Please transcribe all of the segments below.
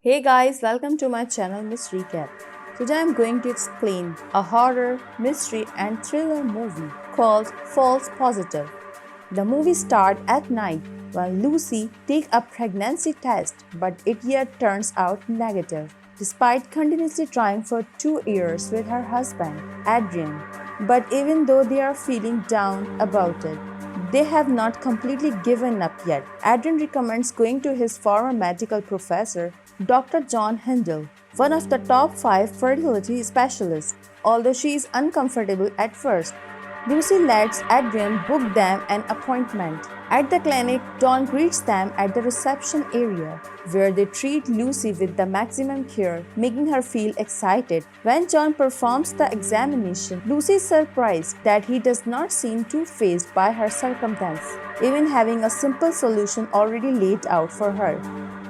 Hey guys, welcome to my channel Miss Recap. Today I'm going to explain a horror, mystery and thriller movie called False Positive. The movie starts at night when Lucy takes a pregnancy test but it yet turns out negative, despite continuously trying for 2 years with her husband, Adrian. But even though they are feeling down about it, they have not completely given up yet. Adrian recommends going to his former medical professor, Dr. John Hindle, one of the top 5 fertility specialists, although she is uncomfortable at first. Lucy lets Adrian book them an appointment. At the clinic, John greets them at the reception area, where they treat Lucy with the maximum care, making her feel excited. When John performs the examination, Lucy is surprised that he does not seem too fazed by her circumstance, even having a simple solution already laid out for her.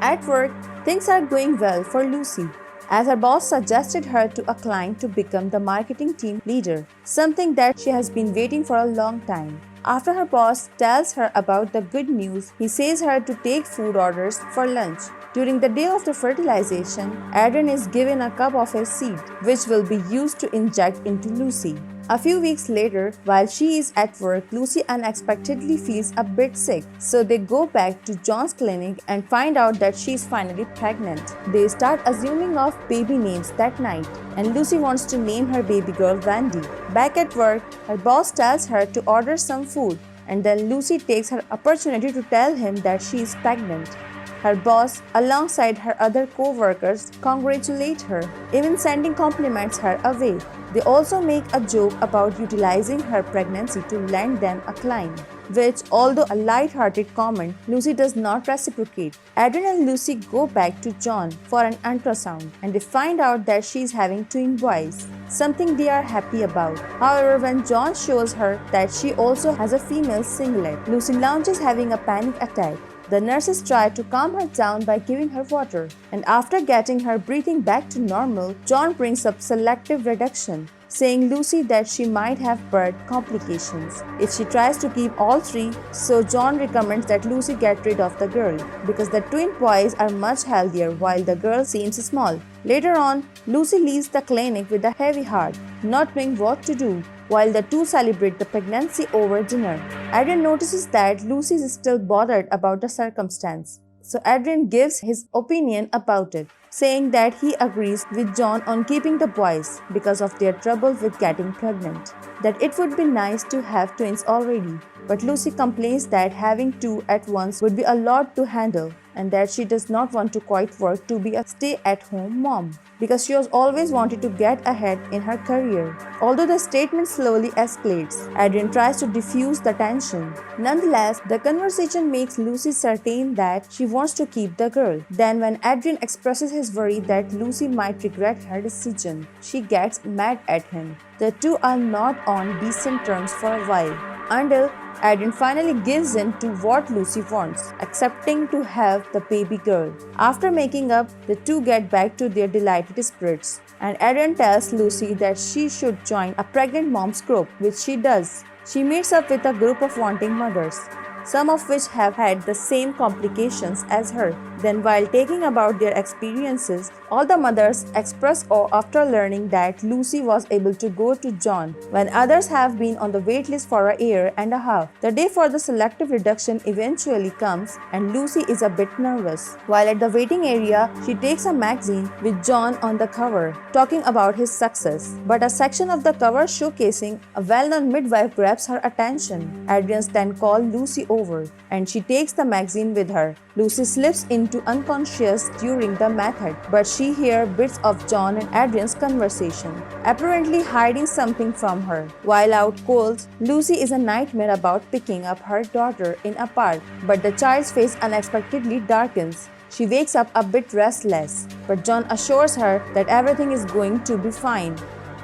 At work, things are going well for Lucy, as her boss suggested her to a client to become the marketing team leader, something that she has been waiting for a long time. After her boss tells her about the good news, he says her to take food orders for lunch. During the day of the fertilization, Adrian is given a cup of his seed, which will be used to inject into Lucy. A few weeks later, while she is at work, Lucy unexpectedly feels a bit sick, so they go back to John's clinic and find out that she is finally pregnant. They start assuming of baby names that night, and Lucy wants to name her baby girl Wendy. Back at work, her boss tells her to order some food, and then Lucy takes her opportunity to tell him that she is pregnant. Her boss, alongside her other co-workers, congratulate her, even sending compliments her away. They also make a joke about utilizing her pregnancy to land them a client, which, although a light-hearted comment, Lucy does not reciprocate. Adrian and Lucy go back to John for an ultrasound, and they find out that she is having twin boys, something they are happy about. However, when John shows her that she also has a female singlet, Lucy launches having a panic attack. The nurses try to calm her down by giving her water, and after getting her breathing back to normal, John brings up selective reduction, saying Lucy that she might have birth complications if she tries to keep all three, so John recommends that Lucy get rid of the girl because the twin boys are much healthier while the girl seems small. Later on, Lucy leaves the clinic with a heavy heart, not knowing what to do, while the two celebrate the pregnancy over dinner. Adrian notices that Lucy is still bothered about the circumstance, so Adrian gives his opinion about it, saying that he agrees with John on keeping the boys because of their trouble with getting pregnant, that it would be nice to have twins already. But Lucy complains that having two at once would be a lot to handle and that she does not want to quit work to be a stay-at-home mom because she has always wanted to get ahead in her career. Although the statement slowly escalates, Adrian tries to diffuse the tension. Nonetheless, the conversation makes Lucy certain that she wants to keep the girl. Then when Adrian expresses his worry that Lucy might regret her decision, she gets mad at him. The two are not on decent terms for a while, until Adrian finally gives in to what Lucy wants, accepting to have the baby girl. After making up, the two get back to their delighted spirits, and Adrian tells Lucy that she should join a pregnant mom's group, which she does. She meets up with a group of wanting mothers, some of which have had the same complications as her. Then, while talking about their experiences, all the mothers express awe after learning that Lucy was able to go to John when others have been on the waitlist for a year and a half. The day for the selective reduction eventually comes, and Lucy is a bit nervous. While at the waiting area, she takes a magazine with John on the cover, talking about his success. But a section of the cover showcasing a well-known midwife grabs her attention. Adrian then calls Lucy over, and she takes the magazine with her. Lucy slips into unconscious during the method, but she hears bits of John and Adrian's conversation, apparently hiding something from her. While out cold, Lucy is a nightmare about picking up her daughter in a park, but the child's face unexpectedly darkens. She wakes up a bit restless, but John assures her that everything is going to be fine.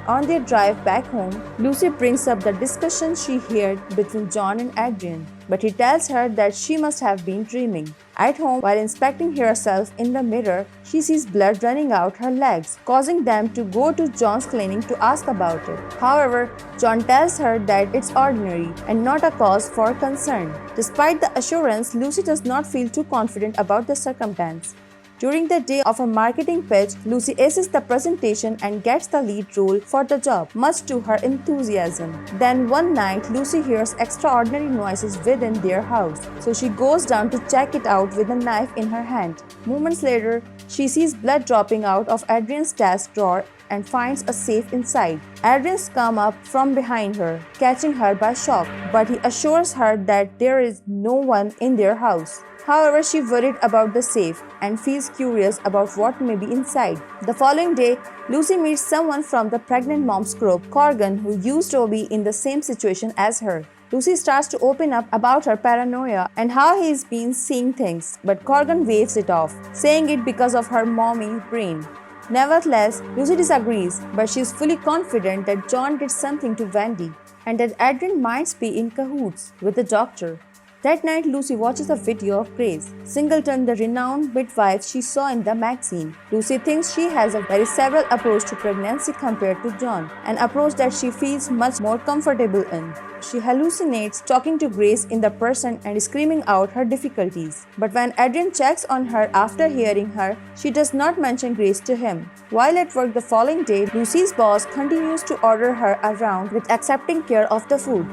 On their drive back home, Lucy brings up the discussion she heard between John and Adrian, but he tells her that she must have been dreaming. At home, while inspecting herself in the mirror, she sees blood running out her legs, causing them to go to John's clinic to ask about it. However, John tells her that it's ordinary and not a cause for concern. Despite the assurance, Lucy does not feel too confident about the circumstance. During the day of a marketing pitch, Lucy aces the presentation and gets the lead role for the job, much to her enthusiasm. Then one night, Lucy hears extraordinary noises within their house, so she goes down to check it out with a knife in her hand. Moments later, she sees blood dropping out of Adrian's desk drawer and finds a safe inside. Adrian comes up from behind her, catching her by shock, but he assures her that there is no one in their house. However, she worried about the safe and feels curious about what may be inside. The following day, Lucy meets someone from the pregnant mom's group, Corgan, who used to be in the same situation as her. Lucy starts to open up about her paranoia and how he's been seeing things, but Corgan waves it off, saying it because of her mommy brain. Nevertheless, Lucy disagrees, but she is fully confident that John did something to Wendy and that Adrian might be in cahoots with the doctor. That night, Lucy watches a video of Grace Singleton, the renowned midwife she saw in the magazine. Lucy thinks she has a very several approach to pregnancy compared to John, an approach that she feels much more comfortable in. She hallucinates talking to Grace in the person and screaming out her difficulties. But when Adrian checks on her after hearing her, she does not mention Grace to him. While at work the following day, Lucy's boss continues to order her around with accepting care of the food.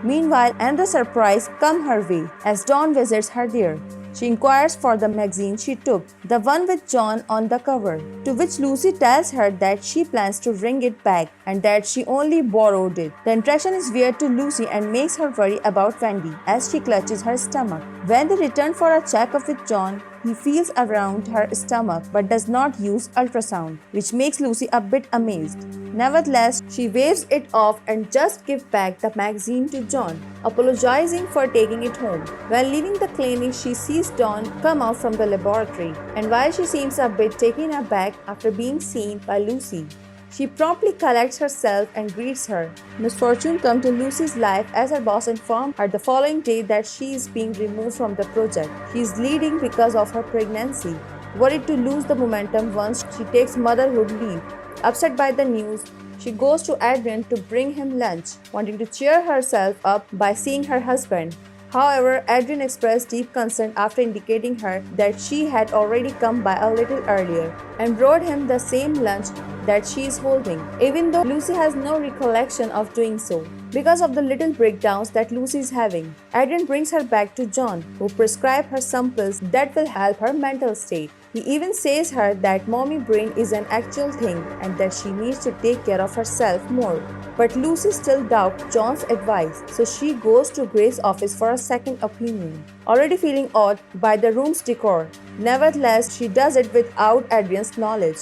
Meanwhile, another surprise comes her way as Dawn visits her there. She inquires for the magazine she took, the one with John on the cover, to which Lucy tells her that she plans to bring it back and that she only borrowed it. The interaction is weird to Lucy and makes her worry about Wendy as she clutches her stomach. When they return for a checkup with John, he feels around her stomach but does not use ultrasound, which makes Lucy a bit amazed. Nevertheless, she waves it off and just gives back the magazine to John, apologizing for taking it home. When leaving the clinic, she sees Dawn come out from the laboratory, and while she seems a bit taken aback after being seen by Lucy, she promptly collects herself and greets her. Misfortune comes to Lucy's life as her boss informs her the following day that she is being removed from the project. She is bleeding because of her pregnancy, worried to lose the momentum once she takes motherhood leave. Upset by the news, she goes to Adrian to bring him lunch, wanting to cheer herself up by seeing her husband. However, Adrian expressed deep concern after indicating her that she had already come by a little earlier and brought him the same lunch that she is holding, even though Lucy has no recollection of doing so. Because of the little breakdowns that Lucy is having, Adrian brings her back to John, who prescribes her some pills that will help her mental state. He even says her that mommy brain is an actual thing and that she needs to take care of herself more. But Lucy still doubts John's advice, so she goes to Grace's office for a second opinion, already feeling awed by the room's decor. Nevertheless, she does it without Adrian's knowledge.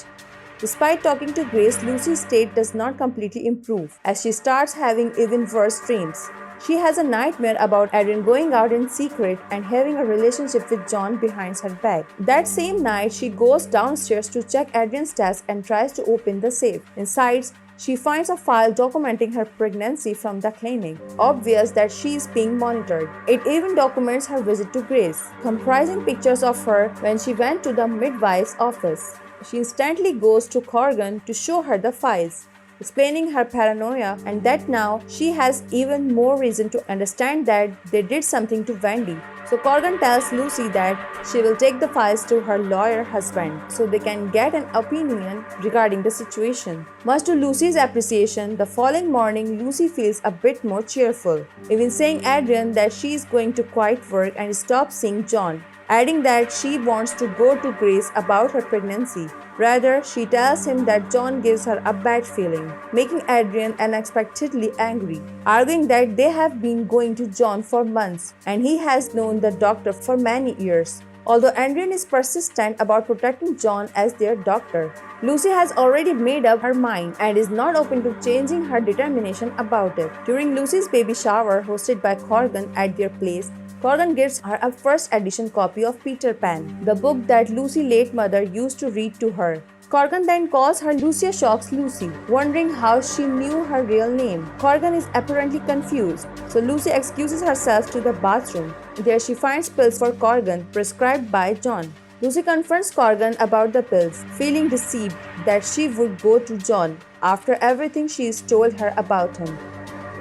Despite talking to Grace, Lucy's state does not completely improve, as she starts having even worse dreams. She has a nightmare about Adrian going out in secret and having a relationship with John behind her back. That same night, she goes downstairs to check Adrian's desk and tries to open the safe. Inside, she finds a file documenting her pregnancy from the clinic, obvious that she is being monitored. It even documents her visit to Grace, comprising pictures of her when she went to the midwife's office. She instantly goes to Corgan to show her the files, explaining her paranoia and that now she has even more reason to understand that they did something to Wendy. So Corgan tells Lucy that she will take the files to her lawyer husband so they can get an opinion regarding the situation. Much to Lucy's appreciation, the following morning Lucy feels a bit more cheerful, even saying Adrian that she is going to quit work and stop seeing John, adding that she wants to go to Grace about her pregnancy. Rather, she tells him that John gives her a bad feeling, making Adrian unexpectedly angry, arguing that they have been going to John for months and he has known the doctor for many years. Although Adrian is persistent about protecting John as their doctor, Lucy has already made up her mind and is not open to changing her determination about it. During Lucy's baby shower hosted by Corgan at their place, Corgan gives her a first edition copy of Peter Pan, the book that Lucy's late mother used to read to her. Corgan then calls her Lucia Shocks Lucy, wondering how she knew her real name. Corgan is apparently confused, so Lucy excuses herself to the bathroom. There she finds pills for Corgan, prescribed by John. Lucy confronts Corgan about the pills, feeling deceived that she would go to John after everything she is told her about him.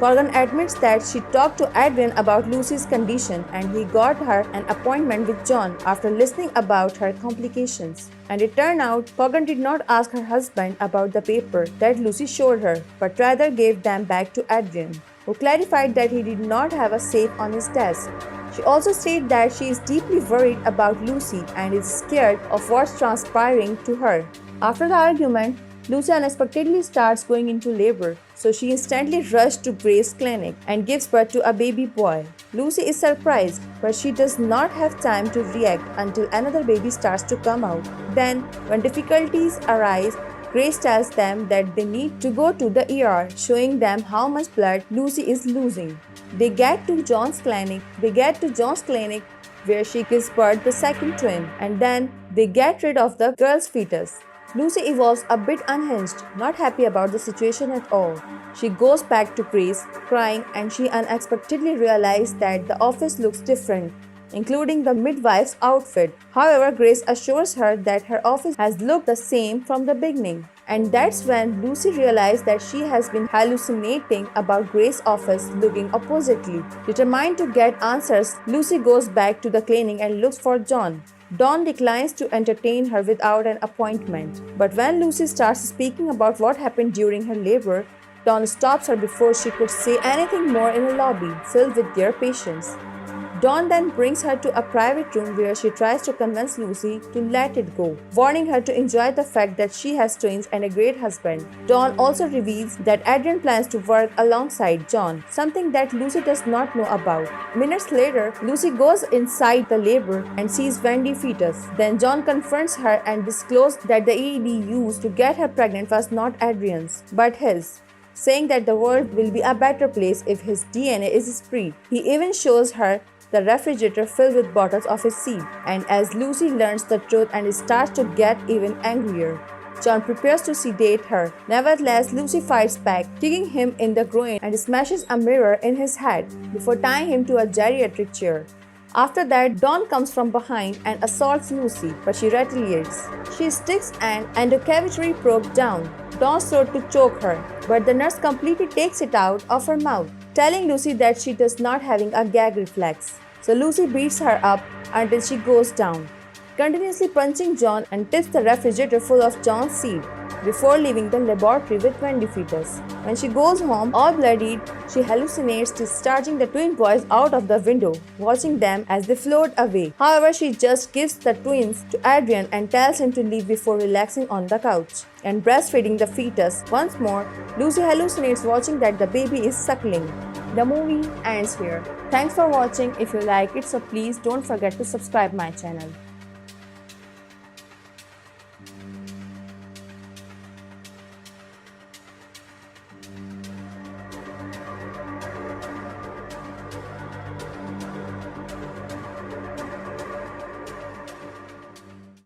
Corgan admits that she talked to Adrian about Lucy's condition and he got her an appointment with John after listening about her complications. And it turned out Corgan did not ask her husband about the paper that Lucy showed her, but rather gave them back to Adrian, who clarified that he did not have a safe on his desk. She also stated that she is deeply worried about Lucy and is scared of what's transpiring to her. After the argument, Lucy unexpectedly starts going into labor, so she instantly rushed to Grace's clinic and gives birth to a baby boy. Lucy is surprised, but she does not have time to react until another baby starts to come out. Then, when difficulties arise, Grace tells them that they need to go to the ER, showing them how much blood Lucy is losing. They get to John's clinic where she gives birth the second twin, and then they get rid of the girl's fetus. Lucy evolves a bit unhinged, not happy about the situation at all. She goes back to Grace, crying, and she unexpectedly realizes that the office looks different, including the midwife's outfit. However, Grace assures her that her office has looked the same from the beginning. And that's when Lucy realized that she has been hallucinating about Grace's office looking oppositely. Determined to get answers, Lucy goes back to the clinic and looks for John. Dawn declines to entertain her without an appointment. But when Lucy starts speaking about what happened during her labor, Dawn stops her before she could say anything more in a lobby filled with their patients. Dawn then brings her to a private room where she tries to convince Lucy to let it go, warning her to enjoy the fact that she has twins and a great husband. Dawn also reveals that Adrian plans to work alongside John, something that Lucy does not know about. Minutes later, Lucy goes inside the labor and sees Wendy's fetus. Then John confronts her and discloses that the ED used to get her pregnant was not Adrian's, but his, saying that the world will be a better place if his DNA is free. He even shows her the refrigerator filled with bottles of his seed, and as Lucy learns the truth and starts to get even angrier, John prepares to sedate her. Nevertheless, Lucy fights back, kicking him in the groin and smashes a mirror in his head before tying him to a geriatric chair. After that, Dawn comes from behind and assaults Lucy, but she retaliates. She sticks an endocavitary probe down Dawn's throat to choke her, but the nurse completely takes it out of her mouth, telling Lucy that she does not having a gag reflex. So Lucy beats her up until she goes down, continuously punching John and tips the refrigerator full of John's seed before leaving the laboratory with Wendy fetus. When she goes home, all bloodied, she hallucinates discharging the twin boys out of the window, watching them as they float away. However, she just gives the twins to Adrian and tells him to leave before relaxing on the couch and breastfeeding the fetus. Once more, Lucy hallucinates watching that the baby is suckling. The movie ends here. Thanks for watching. If you like it, so please don't forget to subscribe my channel.